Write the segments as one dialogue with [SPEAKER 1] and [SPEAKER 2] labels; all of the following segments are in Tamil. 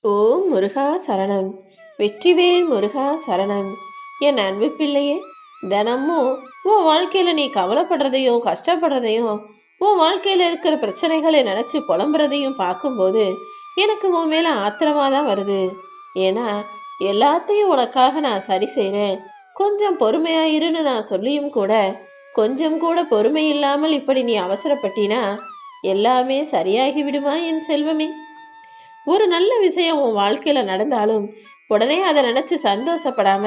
[SPEAKER 1] ஓம் முருகா சரணம். வெற்றிவேல் முருகா சரணம். என் அன்பு பிள்ளையே, தினமும் உன் வாழ்க்கையில நீ கவலைப்படுறதையும் கஷ்டப்படுறதையும் உன் வாழ்க்கையில இருக்கிற பிரச்சனைகளை நினைச்சு புலம்புறதையும் பார்க்கும்போது எனக்கு உன் மேல ஆத்திரமா தான் வருது. ஏன்னா எல்லாத்தையும் உனக்காக நான் சரி செய்றேன், கொஞ்சம் பொறுமையா இருன்னு நான் சொல்லியும் கூட கொஞ்சம் கூட பொறுமை இல்லாமல் இப்படி நீ அவசரப்பட்டினா எல்லாமே சரியாகி விடுமா என் செல்வமே? ஒரு நல்ல விஷயம் உன் வாழ்க்கையில நடந்தாலும் உடனே அதை நினைச்சு சந்தோஷப்படாம,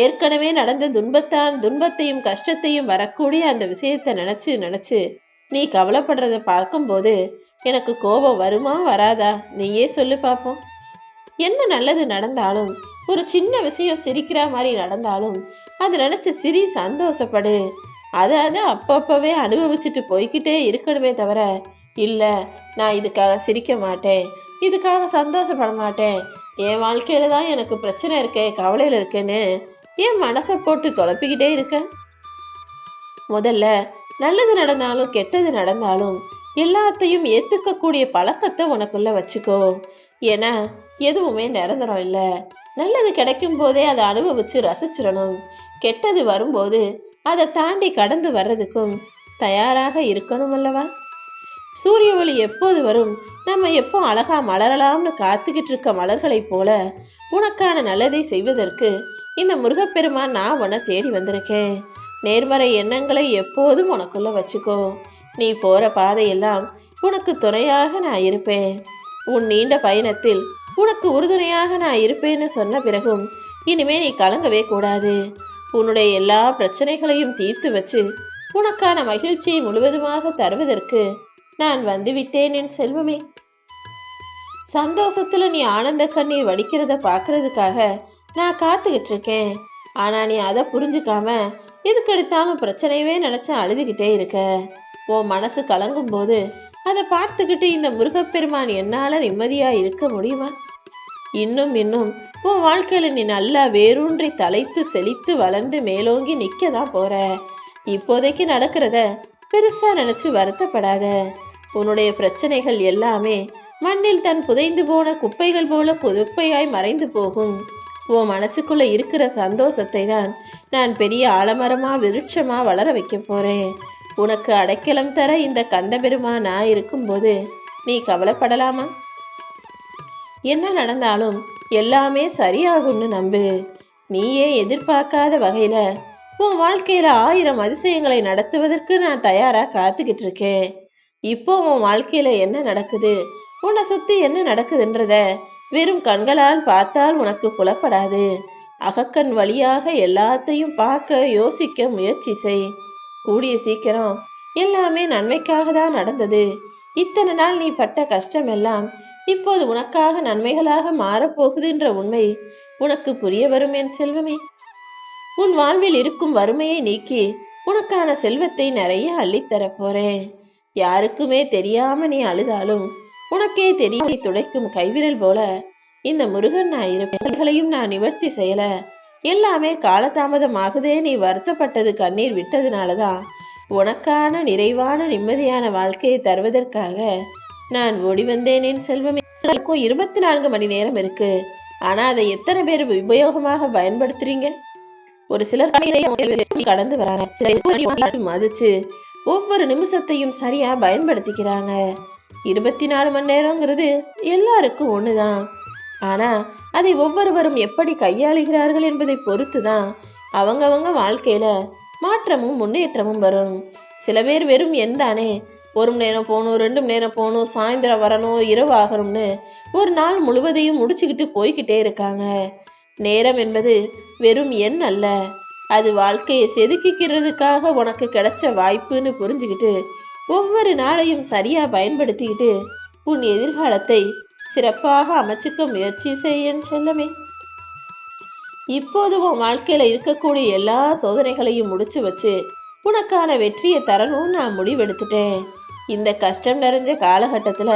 [SPEAKER 1] ஏற்கனவே நடந்த துன்பத்தையும் கஷ்டத்தையும் வரக்கூடிய அந்த விஷயத்தை நினைச்சு நினைச்சு நீ கவலைப்படுறத பார்க்கும்போது எனக்கு கோபம் வருமா வராதா? நீயே சொல்லு பார்ப்போம். என்ன நல்லது நடந்தாலும், ஒரு சின்ன விஷயம் சிரிக்கிற மாதிரி நடந்தாலும் அதை நினைச்சு சிரி, சந்தோஷப்படு. அதை அப்பப்பவே அனுபவிச்சுட்டு போய்கிட்டே இருக்கணுமே தவிர, இல்ல நான் இதுக்காக சிரிக்க மாட்டேன், இதுக்காக சந்தோஷப்பட மாட்டேன், என் வாழ்க்கையில தான் எனக்கு பிரச்சனை இருக்கே, கவலையில இருக்கேன்னு என் மனசை போட்டு தொலைப்பிக்கிட்டே இருக்க. முதல்ல நல்லது நடந்தாலும் கெட்டது நடந்தாலும் எல்லாத்தையும் ஏத்துக்கக்கூடிய பழக்கத்தை உனக்குள்ள வச்சுக்கோ. ஏன்னா எதுவுமே நிரந்தரம் இல்லை. நல்லது கிடைக்கும் போதே அதை அனுபவிச்சு ரசிச்சிடணும். கெட்டது வரும்போது அதை தாண்டி கடந்து வர்றதுக்கும் தயாராக இருக்கணும் அல்லவா? சூரிய ஒளி எப்போது வரும், நம்ம எப்போ அழகா மலரலாம்னு காத்துக்கிட்டு இருக்க மலர்களைப் போல உனக்கான நல்லதை செய்வதற்கு இந்த முருகப்பெருமான் நான் உன்னை தேடி வந்திருக்கேன். நேர்மறை எண்ணங்களை எப்போதும் உனக்குள்ள வச்சுக்கோ. நீ போற பாதையெல்லாம் உனக்கு துணையாக நான் இருப்பேன். உன் நீண்ட பயணத்தில் உனக்கு உறுதுணையாக நான் இருப்பேன்னு சொன்ன பிறகும் இனிமே நீ கலங்கவே கூடாது. உன்னுடைய எல்லா பிரச்சனைகளையும் தீர்த்து வச்சு உனக்கான மகிழ்ச்சியை முழுவதுமாக தருவதற்கு நான் வந்துவிட்டேன் என் செல்வமே. சந்தோஷத்துல நீ ஆனந்த கண்ணீர் வடிக்கிறத பாக்குறதுக்காக நான் காத்துக்கிட்டு இருக்கேன். ஆனா நீ அதை புரிஞ்சுக்காம எதுக்கு எடுத்தாலும் பிரச்சனையவே நினைச்சு அழுதுகிட்டே இருக்க. உன் மனசு கலங்கும் போது அதை பார்த்துக்கிட்டு இந்த முருகப்பெருமான் என்னால நிம்மதியா இருக்க முடியுமா? இன்னும் இன்னும் உன் வாழ்க்கையில நீ நல்லா வேரூன்றி தலைத்து செழித்து வளர்ந்து மேலோங்கி நிக்கதான் போற. இப்போதைக்கு நடக்கிறத பெருசா நினைச்சு வருத்தப்படாத. உன்னுடைய பிரச்சனைகள் எல்லாமே மண்ணில் தன் புதைந்து போன குப்பைகள் போல குப்பையாய் மறைந்து போகும். உன் மனசுக்குள்ள இருக்கிற சந்தோஷத்தை தான் நான் பெரிய ஆலமரமா விருட்சமா வளர வைக்க போறேன். உனக்கு அடைக்கலம் தர இந்த கந்தபெருமா நான் இருக்கும்போது நீ கவலைப்படலாமா? என்ன நடந்தாலும் எல்லாமே சரியாகும்னு நம்பு. நீயே எதிர்பார்க்காத வகையில உன் வாழ்க்கையில 1000 அதிசயங்களை நடத்துவதற்கு நான் தயாரா காத்துக்கிட்டு இருக்கேன். இப்போ உன் வாழ்க்கையில என்ன நடக்குது, உன்னை சுத்தி என்ன நடக்குதுன்றத வெறும் கண்களால் பார்த்தால் உனக்கு புலப்படாது. அகக்கண் வழியாக எல்லாத்தையும் பார்க்க யோசிக்க முயற்சி செய். கூடிய சீக்கிரம் எல்லாமே நன்மைக்காக தான் நடந்தது. இத்தனை நாள் நீ பட்ட கஷ்டம் எல்லாம் இப்போது உனக்காக நன்மைகளாக மாறப்போகுதுன்ற உண்மை உனக்கு புரிய வரும் என் செல்வமே. உன் வாழ்வில் இருக்கும் வறுமையை நீக்கி உனக்கான செல்வத்தை நிறைய அள்ளித்தர போறேன். யாருக்குமே தெரியாம நீ அழுதாலும் உனக்கே தெரிய துடைக்கும் கைவிரல் போல இந்த முருகன் நான் இருப்பேன். நான் நிவர்த்தி செய்யல. எல்லாமே காலதாமதம் ஆகுதே, நீ வருத்தப்பட்டது கண்ணீர் விட்டதுனாலதான் உனக்கான நிறைவான நிம்மதியான வாழ்க்கையை தருவதற்காக நான் ஓடி வந்தேன் என் செல்வமே. 24 மணி நேரம் இருக்கு. ஆனா அதை எத்தனை பேர் உபயோகமாக பயன்படுத்துறீங்க? ஒரு சிலர் கடந்து வராங்க, சிலர் மதிச்சு ஒவ்வொரு நிமிஷத்தையும் சரியா பயன்படுத்திக்கிறாங்க. 24 மணி நேரங்கிறது எல்லாருக்கும் ஒண்ணுதான். ஆனா அதை ஒவ்வொருவரும் எப்படி கையாளுகிறார்கள் என்பதை பொறுத்துதான் அவங்கவங்க வாழ்க்கையில மாற்றமும் முன்னேற்றமும் வரும். சில பேர் வெறும் எந்தானே, 1 மணி நேரம் போகணும், 2 மணி நேரம் போகணும், சாயந்தரம் வரணும், இரவு ஆகணும்னு ஒரு நாள் முழுவதையும் முடிச்சுக்கிட்டு போய்கிட்டே இருக்காங்க. நேரம் என்பது வெறும் எண் அல்ல, அது வாழ்க்கையை செதுக்கிக்கிறதுக்காக உனக்கு கிடைச்ச வாய்ப்புன்னு புரிஞ்சுக்கிட்டு ஒவ்வொரு நாளையும் சரியா பயன்படுத்திக்கிட்டு உன் எதிர்காலத்தை சிறப்பாக அமைச்சுக்க முயற்சி செய்யன்னு செல்லமே. இப்போது உன் வாழ்க்கையில இருக்கக்கூடிய எல்லா சோதனைகளையும் முடிச்சு வச்சு உனக்கான வெற்றியை தரணும்னு நான் முடிவெடுத்துட்டேன். இந்த கஷ்டம் நிறைஞ்ச காலகட்டத்துல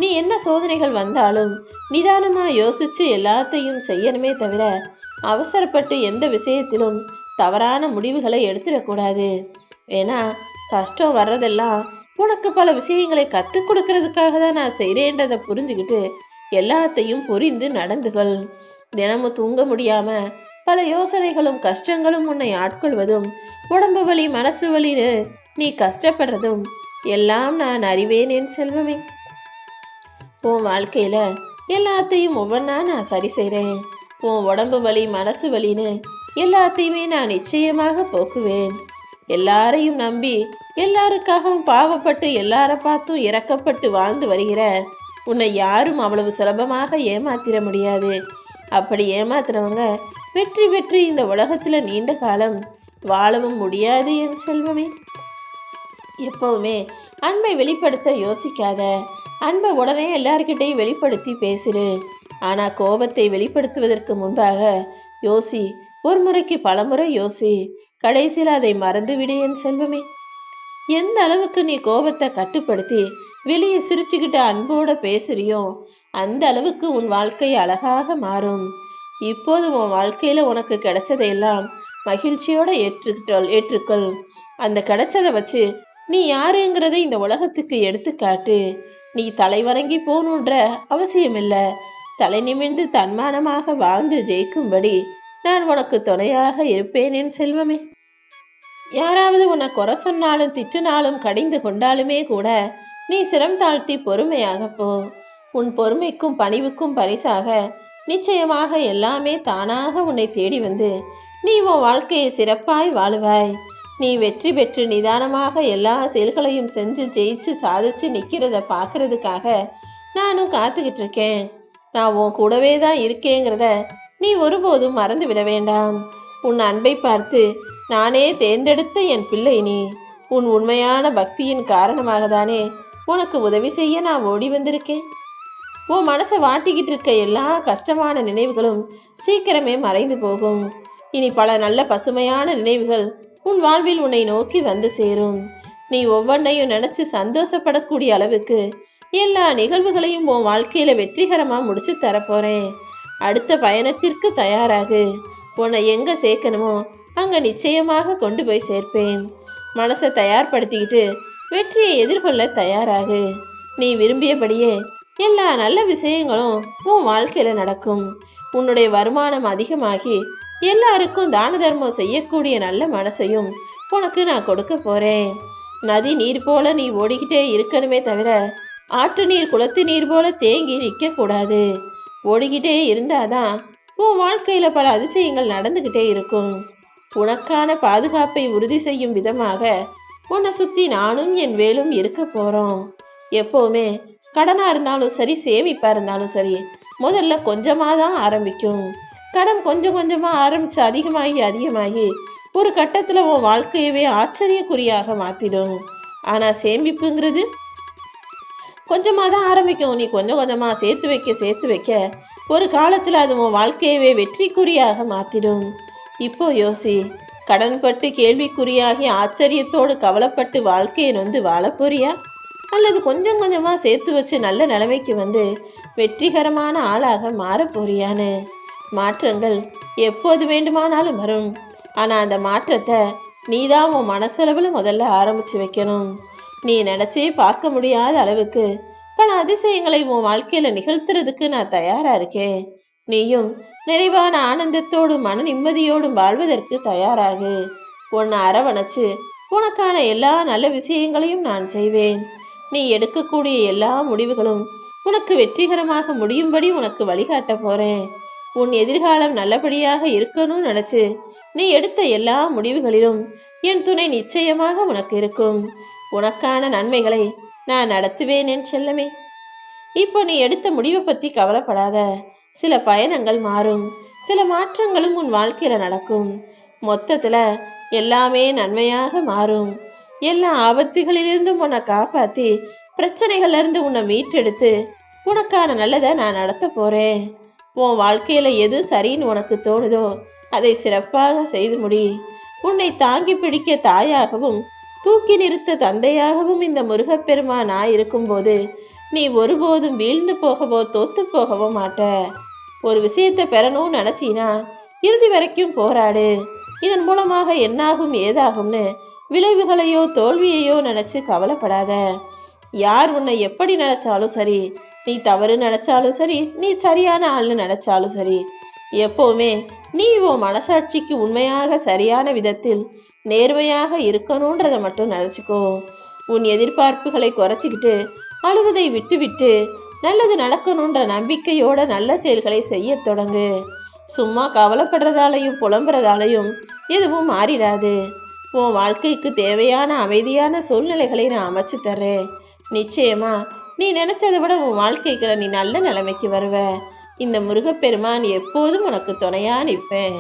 [SPEAKER 1] நீ என்ன சோதனைகள் வந்தாலும் நிதானமா யோசிச்சு எல்லாத்தையும் செய்யணுமே தவிர அவசரப்பட்டு எந்த விஷயத்திலும் தவறான முடிவுகளை எடுத்துடக்கூடாது. ஏன்னா கஷ்டம் வர்றதெல்லாம் உனக்கு பல விஷயங்களை கற்றுக் கொடுக்கறதுக்காக தான் நான் செய்கிறேன்றதை புரிஞ்சுக்கிட்டு எல்லாத்தையும் புரிந்து நடந்துகள். தினமும் தூங்க முடியாம பல யோசனைகளும் கஷ்டங்களும் உன்னை ஆட்கொள்வதும், உடம்பு வலி மனசு வலின்னு நீ கஷ்டப்படுறதும் எல்லாம் நான் அறிவேன் என் செல்வமே. உன் வாழ்க்கையில எல்லாத்தையும் ஒவ்வொன்றா நான் சரி செய்கிறேன். உன் உடம்பு வலி மனசு வலின்னு எல்லாத்தையுமே நான் நிச்சயமாக போக்குவேன். எல்லாரையும் நம்பி எல்லாருக்காகவும் பாவப்பட்டு எல்லார பார்த்தும் இறக்கப்பட்டு வாழ்ந்து வருகிற உன்னை யாரும் அவ்வளவு சுலபமாக ஏமாத்திர முடியாது. அப்படி ஏமாத்துறவங்க வெற்றி பெற்று இந்த உலகத்துல நீண்ட காலம் வாழவும் முடியாது என் செல்வமே. எப்பவுமே அன்பை வெளிப்படுத்த யோசிக்காத. அன்பை உடனே எல்லார்கிட்டையும் வெளிப்படுத்தி பேசிடு. ஆனா கோபத்தை வெளிப்படுத்துவதற்கு முன்பாக யோசி. ஒரு முறைக்கு பலமுறை யோசி. கடைசியில் அதை மறந்துவிடு என் செல்வமே. எந்த அளவுக்கு நீ கோபத்தை கட்டுப்படுத்தி வெளியே சிரிச்சுக்கிட்ட அன்போட பேசுறியோ அந்த அளவுக்கு உன் வாழ்க்கை அழகாக மாறும். இப்போது உன் வாழ்க்கையில உனக்கு கிடைச்சதையெல்லாம் மகிழ்ச்சியோட ஏற்றுக்கொள். அந்த கிடைச்சதை வச்சு நீ யாருங்கிறதை இந்த உலகத்துக்கு எடுத்துக்காட்டு. நீ தலை வணங்கி போகணுன்ற அவசியம் இல்லை. தலை நிமிர்ந்து தன்மானமாக வாழ்ந்து ஜெயிக்கும்படி நான் உனக்கு துணையாக இருப்பேன் என் செல்வமே. யாராவது உன்னை குறை சொன்னாலும் திட்டினாலும் கடிந்து கொண்டாலுமே கூட நீ சிரம் தாழ்த்தி பொறுமையாக போ. உன் பொறுமைக்கும் பணிவுக்கும் பரிசாக நிச்சயமாக எல்லாமே தானாக உன்னை தேடி வந்து நீ உன் வாழ்க்கையை சிறப்பாய் வாழுவாய். நீ வெற்றி பெற்று நிதானமாக எல்லா செயல்களையும் செஞ்சு ஜெயிச்சு சாதிச்சு நிற்கிறத பார்க்கறதுக்காக நானும் காத்துக்கிட்டு இருக்கேன். நான் உன் கூடவே தான் இருக்கேங்கிறத நீ ஒருபோதும் மறந்து விட வேண்டாம். உன் அன்பை பார்த்து நானே தேர்ந்தெடுத்த என் பிள்ளை நீ. உன் உண்மையான பக்தியின் காரணமாக தானே உனக்கு உதவி செய்ய நான் ஓடி வந்திருக்கேன். உன் மனசை வாட்டிக்கிட்டு இருக்க எல்லா கஷ்டமான நினைவுகளும் சீக்கிரமே மறைந்து போகும். இனி பல நல்ல பசுமையான நினைவுகள் உன் வாழ்வில் உன்னை நோக்கி வந்து சேரும். நீ ஒவ்வொன்றையும் நினைச்சு சந்தோஷப்படக்கூடிய அளவுக்கு எல்லா நிகழ்வுகளையும் உன் வாழ்க்கையில வெற்றிகரமா முடிச்சு தரப்போறேன். அடுத்த பயணத்திற்கு தயாராகு. உன்னை எங்க சேர்க்கணுமோ அங்க நிச்சயமாக கொண்டு போய் சேர்ப்பேன். மனசை தயார்படுத்திக்கிட்டு வெற்றியை எதிர்கொள்ள தயாராகு. நீ விரும்பியபடியே எல்லா நல்ல விஷயங்களும் உன் வாழ்க்கையில நடக்கும். உன்னுடைய வருமானம் அதிகமாகி எல்லாருக்கும் தான தர்மம் செய்யக்கூடிய நல்ல மனசையும் உனக்கு நான் கொடுக்க போறேன். நதி நீர் போல நீ ஓடிக்கிட்டே இருக்கணுமே தவிர ஆற்று நீர் குளத்து நீர் போல தேங்கி நிற்க கூடாது. ஓடிக்கிட்டே இருந்தாதான் உன் வாழ்க்கையில பல அதிசயங்கள் நடந்துகிட்டே இருக்கும். உனக்கான பாதுகாப்பை உறுதி செய்யும் விதமாக உன்னை சுத்தி நானும் என் வேலும் இருக்க போறோம். எப்பவுமே கடனா இருந்தாலும் சரி, சேமிப்பா இருந்தாலும் சரி, முதல்ல கொஞ்சமா தான் ஆரம்பிக்கும். கடன் கொஞ்சம் கொஞ்சமா ஆரம்பிச்சு அதிகமாகி ஒரு கட்டத்துல உன் வாழ்க்கையவே ஆச்சரியக்குறியாக மாத்திடும். ஆனா சேமிப்புங்கிறது கொஞ்சமா தான் ஆரம்பிக்கும். நீ கொஞ்சம் கொஞ்சமா சேர்த்து வைக்க ஒரு காலத்துல அது உன் வாழ்க்கையவே வெற்றிக்குறியாக மாத்திடும். இப்போ யோசி. கடன்பட்டு கேள்விக்குறியாகி ஆச்சரியத்தோடு கவலைப்பட்டு வாழ்க்கையை நொந்து வாழ போறியா, அல்லது கொஞ்சம் கொஞ்சமா சேர்த்து வச்சு நல்ல நிலைமைக்கு வந்து வெற்றிகரமான ஆளாக மாற போறியான்னு? மாற்றங்கள் எப்போது வேண்டுமானாலும் வரும். ஆனா அந்த மாற்றத்தை நீதான் உன் மனசளவுல முதல்ல ஆரம்பிச்சு வைக்கணும். நீ நினைச்சே பார்க்க முடியாத அளவுக்கு பல அதிசயங்களை உன் வாழ்க்கையில நிகழ்த்துறதுக்கு நான் தயாரா இருக்கேன். நீயும் நிறைவான ஆனந்தத்தோடும் மன நிம்மதியோடும் வாழ்வதற்கு தயாராகு. உன்னை அரவணைச்சு உனக்கான எல்லா நல்ல விஷயங்களையும் நான் செய்வேன். நீ எடுக்கக்கூடிய எல்லா முடிவுகளும் உனக்கு வெற்றிகரமாக முடியும்படி உனக்கு வழிகாட்ட போறேன். உன் எதிர்காலம் நல்லபடியாக இருக்கணும்னு நினைச்சு நீ எடுத்த எல்லா முடிவுகளிலும் என் துணை நிச்சயமாக உனக்கு இருக்கும். உனக்கான நன்மைகளை நான் நடத்துவேன் என் செல்லமே. இப்போ நீ எடுத்த முடிவை பத்தி கவலைப்படாத. சில பயணங்கள் மாறும், சில மாற்றங்களும் உன் வாழ்க்கையில நடக்கும். மொத்தத்துல எல்லாமே நன்மையாக மாறும். எல்லா ஆபத்துகளிலிருந்தும் உன்னை காப்பாத்தி பிரச்சனைகள்ல இருந்து உன்னை மீட்டெடுத்து உனக்கான நல்லதை நான் நடத்த போறேன். உன் வாழ்க்கையில எது சரின்னு உனக்கு தோணுதோ அதை சிறப்பாக செய்து முடி. உன்னை தாங்கி பிடிக்க தாயாகவும் தூக்கி நிறுத்த தந்தையாகவும் இந்த முருகப்பெருமான் நான் இருக்கும்போது நீ ஒருபோதும் வீழ்ந்து போகவோ தோத்து போகவோ மாட்ட. ஒரு விஷயத்தை பெறணும்னு நினைச்சினா இறுதி வரைக்கும் போராடு. இதன் மூலமாக என்னாகும் ஏதாகும்னு விளைவுகளையோ தோல்வியையோ நினைச்சு கவலைப்படாத. யார் உன்னை எப்படி நினைச்சாலும் சரி, நீ தவறு நினைச்சாலும் சரி, நீ சரியான ஆள்னு நினைச்சாலும் சரி, எப்பவுமே நீ உன் மனசாட்சிக்கு உண்மையாக சரியான விதத்தில் நேர்மையாக இருக்கணுன்றதை மட்டும் நினச்சிக்கோ. உன் எதிர்பார்ப்புகளை குறைச்சிக்கிட்டு அழுவதை விட்டுவிட்டு நல்லது நடக்கணுன்ற நம்பிக்கையோட நல்ல செயல்களை செய்ய தொடங்கு. சும்மா கவலைப்படுறதாலையும் புலம்புறதாலையும் எதுவும் மாறிடாது. உன் வாழ்க்கைக்கு தேவையான அமைதியான சூழ்நிலைகளை நான் அமைச்சு தர்றேன். நிச்சயமா நீ நினைச்சதை விட உன் வாழ்க்கைக்கு நீ நல்ல நிலைமைக்கு வருவ. இந்த முருகப்பெருமான் எப்போதும் உனக்கு துணையா நிற்பேன்.